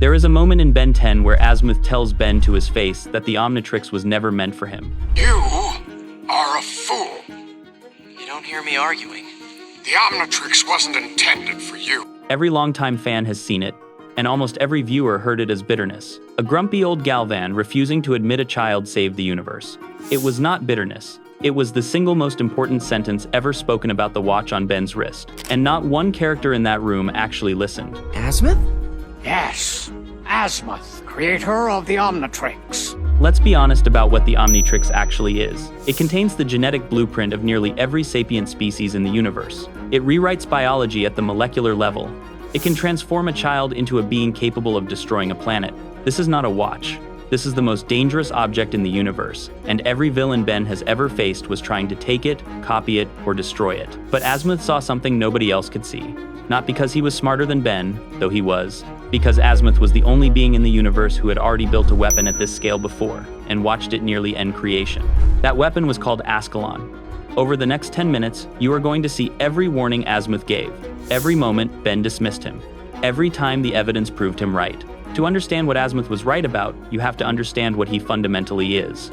There is a moment in Ben 10 where Azmuth tells Ben to his face that the Omnitrix was never meant for him. You are a fool. You don't hear me arguing. The Omnitrix wasn't intended for you. Every longtime fan has seen it, and almost every viewer heard it as bitterness. A grumpy old Galvan refusing to admit a child saved the universe. It was not bitterness. It was the single most important sentence ever spoken about the watch on Ben's wrist, and not one character in that room actually listened. Asmuth? Yes, Asmuth, creator of the Omnitrix. Let's be honest about what the Omnitrix actually is. It contains the genetic blueprint of nearly every sapient species in the universe. It rewrites biology at the molecular level. It can transform a child into a being capable of destroying a planet. This is not a watch. This is the most dangerous object in the universe, and every villain Ben has ever faced was trying to take it, copy it, or destroy it. But Asmuth saw something nobody else could see. Not because he was smarter than Ben, though he was, because Asmuth was the only being in the universe who had already built a weapon at this scale before, and watched it nearly end creation. That weapon was called Ascalon. Over the next 10 minutes, you are going to see every warning Asmuth gave. Every moment, Ben dismissed him. Every time the evidence proved him right. To understand what Asmuth was right about, you have to understand what he fundamentally is.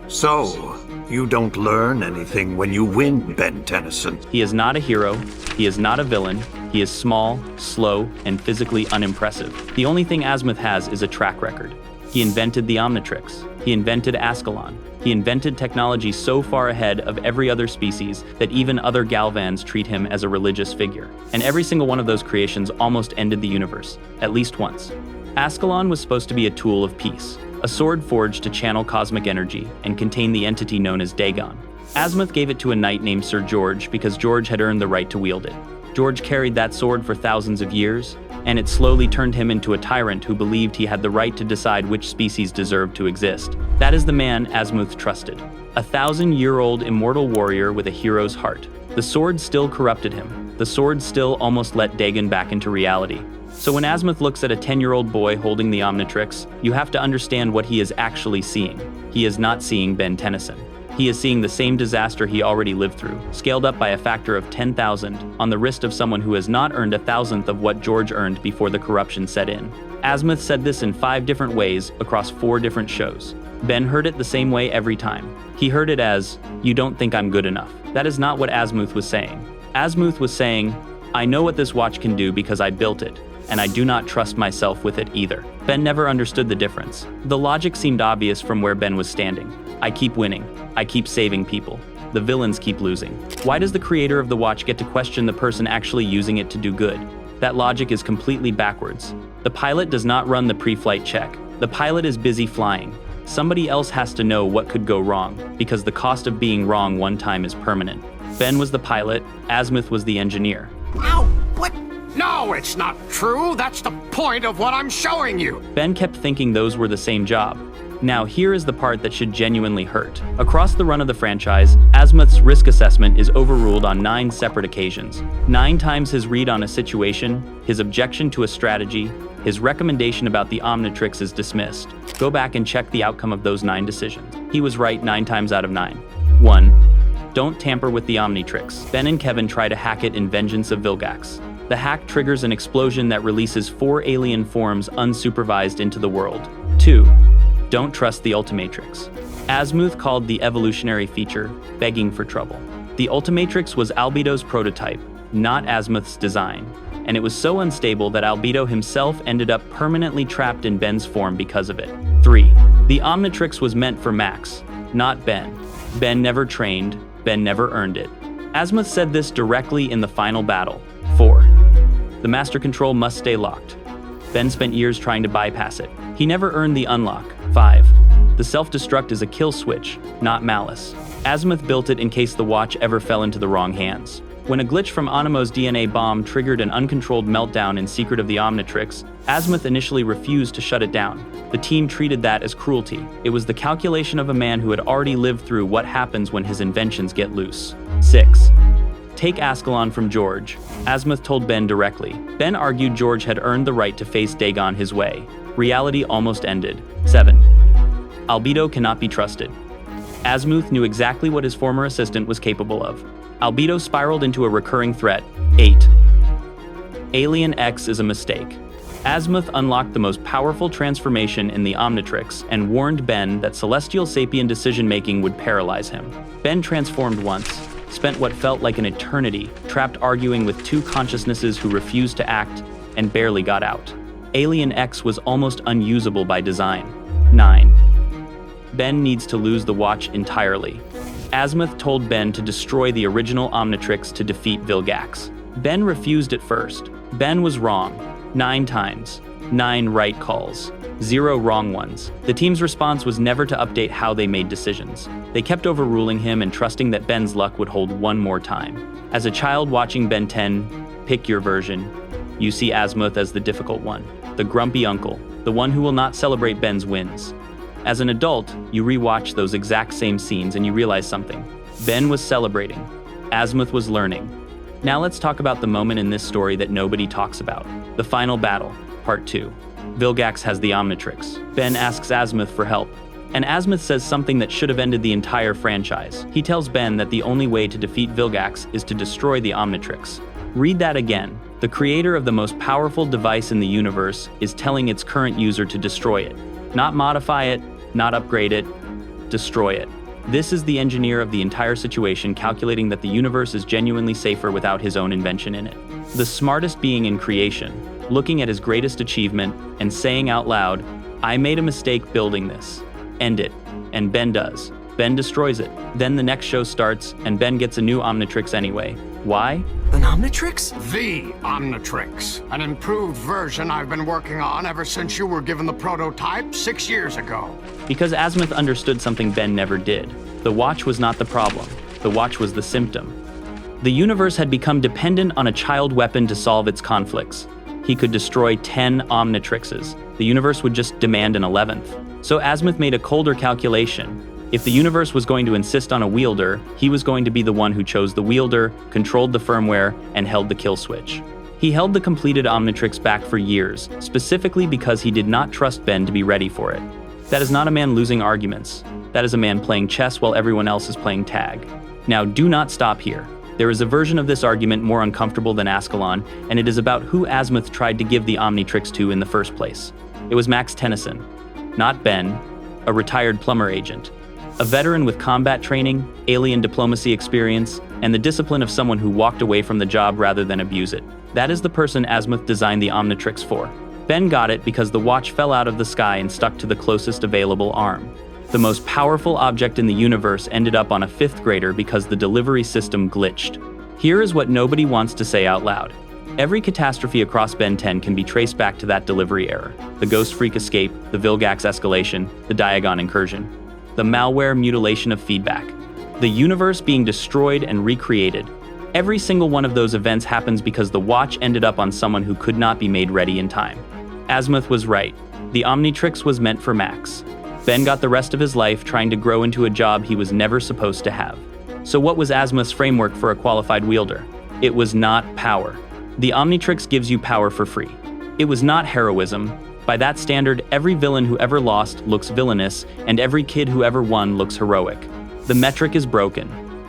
So, you don't learn anything when you win, Ben Tennyson. He is not a hero, he is not a villain, he is small, slow, and physically unimpressive. The only thing Asmuth has is a track record. He invented the Omnitrix. He invented Ascalon. He invented technology so far ahead of every other species that even other Galvans treat him as a religious figure. And every single one of those creations almost ended the universe, at least once. Ascalon was supposed to be a tool of peace, a sword forged to channel cosmic energy and contain the entity known as Dagon. Asmuth gave it to a knight named Sir George because George had earned the right to wield it. George carried that sword for thousands of years, and it slowly turned him into a tyrant who believed he had the right to decide which species deserved to exist. That is the man Asmuth trusted. A 1,000-year-old immortal warrior with a hero's heart. The sword still corrupted him. The sword still almost let Dagon back into reality. So when Asmuth looks at a 10-year-old boy holding the Omnitrix, you have to understand what he is actually seeing. He is not seeing Ben Tennyson. He is seeing the same disaster he already lived through, scaled up by a factor of 10,000, on the wrist of someone who has not earned 1,000th of what George earned before the corruption set in. Asmuth said this in 5 different ways across 4 different shows. Ben heard it the same way every time. He heard it as, "You don't think I'm good enough." That is not what Asmuth was saying. Asmuth was saying, "I know what this watch can do because I built it, and I do not trust myself with it either." Ben never understood the difference. The logic seemed obvious from where Ben was standing. I keep winning. I keep saving people. The villains keep losing. Why does the creator of the watch get to question the person actually using it to do good? That logic is completely backwards. The pilot does not run the pre-flight check. The pilot is busy flying. Somebody else has to know what could go wrong, because the cost of being wrong one time is permanent. Ben was the pilot, Asmuth was the engineer. Ow! What? No, it's not true. That's the point of what I'm showing you. Ben kept thinking those were the same job. Now, here is the part that should genuinely hurt. Across the run of the franchise, Asmuth's risk assessment is overruled on 9 separate occasions. 9 times his read on a situation, his objection to a strategy, his recommendation about the Omnitrix is dismissed. Go back and check the outcome of those 9 decisions. He was right 9 times out of 9. 1. Don't tamper with the Omnitrix. Ben and Kevin try to hack it in Vengeance of Vilgax. The hack triggers an explosion that releases 4 alien forms unsupervised into the world. 2. Don't trust the Ultimatrix. Asmuth called the evolutionary feature begging for trouble. The Ultimatrix was Albedo's prototype, not Asmuth's design, and it was so unstable that Albedo himself ended up permanently trapped in Ben's form because of it. 3. The Omnitrix was meant for Max, not Ben. Ben never trained, Ben never earned it. Asmuth said this directly in the final battle. 4. The master control must stay locked. Ben spent years trying to bypass it. He never earned the unlock. 5. The self-destruct is a kill switch, not malice. Asmuth built it in case the watch ever fell into the wrong hands. When a glitch from Animo's DNA bomb triggered an uncontrolled meltdown in Secret of the Omnitrix, Asmuth initially refused to shut it down. The team treated that as cruelty. It was the calculation of a man who had already lived through what happens when his inventions get loose. 6. Take Ascalon from George. Asmuth told Ben directly. Ben argued George had earned the right to face Dagon his way. Reality almost ended. 7. Albedo cannot be trusted. Asmuth knew exactly what his former assistant was capable of. Albedo spiraled into a recurring threat. 8. Alien X is a mistake. Asmuth unlocked the most powerful transformation in the Omnitrix and warned Ben that celestial sapient decision-making would paralyze him. Ben transformed once, spent what felt like an eternity, trapped arguing with two consciousnesses who refused to act, and barely got out. Alien X was almost unusable by design. 9. Ben needs to lose the watch entirely. Asmuth told Ben to destroy the original Omnitrix to defeat Vilgax. Ben refused at first. Ben was wrong. 9 times. 9 right calls. 0 wrong ones. The team's response was never to update how they made decisions. They kept overruling him and trusting that Ben's luck would hold one more time. As a child watching Ben 10, pick your version, you see Asmuth as the difficult one, the grumpy uncle, the one who will not celebrate Ben's wins. As an adult, you rewatch those exact same scenes and you realize something. Ben was celebrating. Asmuth was learning. Now let's talk about the moment in this story that nobody talks about. The final battle, part 2. Vilgax has the Omnitrix. Ben asks Asmuth for help, and Asmuth says something that should have ended the entire franchise. He tells Ben that the only way to defeat Vilgax is to destroy the Omnitrix. Read that again. The creator of the most powerful device in the universe is telling its current user to destroy it. Not modify it, not upgrade it, destroy it. This is the engineer of the entire situation calculating that the universe is genuinely safer without his own invention in it. The smartest being in creation, looking at his greatest achievement and saying out loud, I made a mistake building this. End it. And Ben does. Ben destroys it. Then the next show starts and Ben gets a new Omnitrix anyway. Why? An Omnitrix? The Omnitrix. An improved version I've been working on ever since you were given the prototype 6 years ago. Because Asmuth understood something Ben never did. The watch was not the problem. The watch was the symptom. The universe had become dependent on a child weapon to solve its conflicts. He could destroy 10 Omnitrixes. The universe would just demand an 11th. So Asmuth made a colder calculation. If the universe was going to insist on a wielder, he was going to be the one who chose the wielder, controlled the firmware, and held the kill switch. He held the completed Omnitrix back for years, specifically because he did not trust Ben to be ready for it. That is not a man losing arguments. That is a man playing chess while everyone else is playing tag. Now, do not stop here. There is a version of this argument more uncomfortable than Ascalon, and it is about who Asmuth tried to give the Omnitrix to in the first place. It was Max Tennyson, not Ben, a retired plumber agent. A veteran with combat training, alien diplomacy experience, and the discipline of someone who walked away from the job rather than abuse it. That is the person Asmuth designed the Omnitrix for. Ben got it because the watch fell out of the sky and stuck to the closest available arm. The most powerful object in the universe ended up on a 5th grader because the delivery system glitched. Here is what nobody wants to say out loud. Every catastrophe across Ben 10 can be traced back to that delivery error. The Ghost Freak escape, the Vilgax escalation, the Diagon incursion. The malware mutilation of feedback, the universe being destroyed and recreated. Every single one of those events happens because the watch ended up on someone who could not be made ready in time. Asmuth was right. The Omnitrix was meant for Max. Ben got the rest of his life trying to grow into a job he was never supposed to have. So what was Asmuth's framework for a qualified wielder? It was not power. The Omnitrix gives you power for free. It was not heroism. By that standard, every villain who ever lost looks villainous, and every kid who ever won looks heroic. The metric is broken.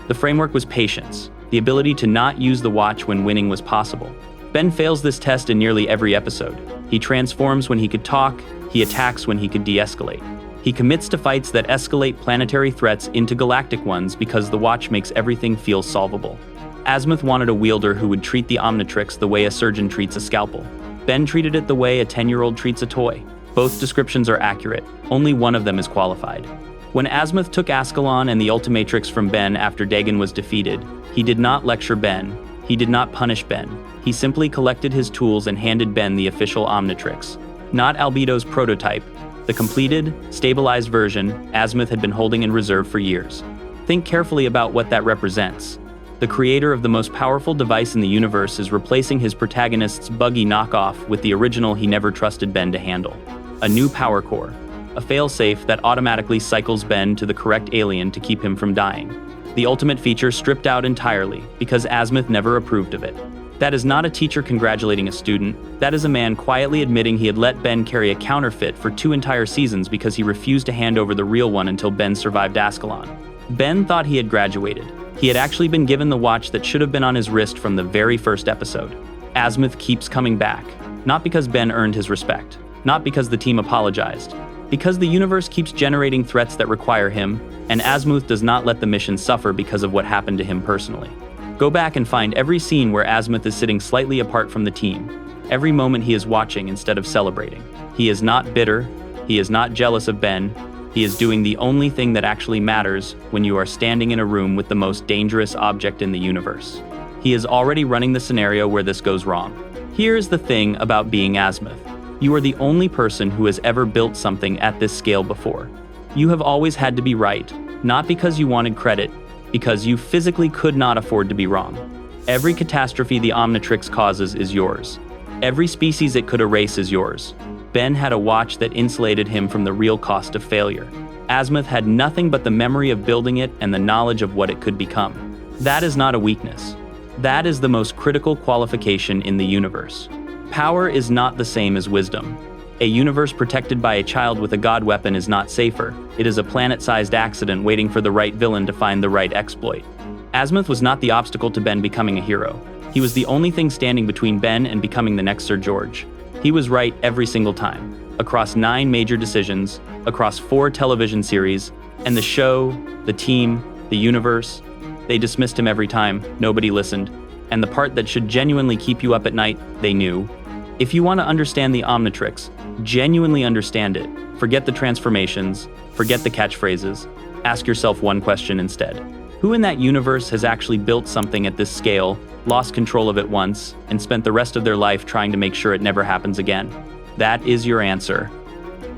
The framework was patience, the ability to not use the watch when winning was possible. Ben fails this test in nearly every episode. He transforms when he could talk, he attacks when he could de-escalate. He commits to fights that escalate planetary threats into galactic ones because the watch makes everything feel solvable. Asmuth wanted a wielder who would treat the Omnitrix the way a surgeon treats a scalpel. Ben treated it the way a 10-year-old treats a toy. Both descriptions are accurate. Only one of them is qualified. When Asmuth took Ascalon and the Ultimatrix from Ben after Dagon was defeated, he did not lecture Ben. He did not punish Ben. He simply collected his tools and handed Ben the official Omnitrix. Not Albedo's prototype, the completed, stabilized version Asmuth had been holding in reserve for years. Think carefully about what that represents. The creator of the most powerful device in the universe is replacing his protagonist's buggy knockoff with the original he never trusted Ben to handle. A new power core. A failsafe that automatically cycles Ben to the correct alien to keep him from dying. The ultimate feature stripped out entirely because Asmuth never approved of it. That is not a teacher congratulating a student. That is a man quietly admitting he had let Ben carry a counterfeit for 2 entire seasons because he refused to hand over the real one until Ben survived Ascalon. Ben thought he had graduated. He had actually been given the watch that should have been on his wrist from the very first episode. Asmuth keeps coming back. Not because Ben earned his respect. Not because the team apologized. Because the universe keeps generating threats that require him, and Asmuth does not let the mission suffer because of what happened to him personally. Go back and find every scene where Asmuth is sitting slightly apart from the team. Every moment he is watching instead of celebrating. He is not bitter. He is not jealous of Ben. He is doing the only thing that actually matters when you are standing in a room with the most dangerous object in the universe. He is already running the scenario where this goes wrong. Here's the thing about being Asmuth. You are the only person who has ever built something at this scale before. You have always had to be right, not because you wanted credit, because you physically could not afford to be wrong. Every catastrophe the Omnitrix causes is yours. Every species it could erase is yours. Ben had a watch that insulated him from the real cost of failure. Asmuth had nothing but the memory of building it and the knowledge of what it could become. That is not a weakness. That is the most critical qualification in the universe. Power is not the same as wisdom. A universe protected by a child with a god weapon is not safer. It is a planet-sized accident waiting for the right villain to find the right exploit. Asmuth was not the obstacle to Ben becoming a hero. He was the only thing standing between Ben and becoming the next Sir George. He was right every single time, across 9 major decisions, across 4 television series, and the show, the team, the universe. They dismissed him every time, nobody listened, and the part that should genuinely keep you up at night, they knew. If you want to understand the Omnitrix, genuinely understand it, forget the transformations, forget the catchphrases, ask yourself one question instead. Who in that universe has actually built something at this scale, lost control of it once, and spent the rest of their life trying to make sure it never happens again? That is your answer.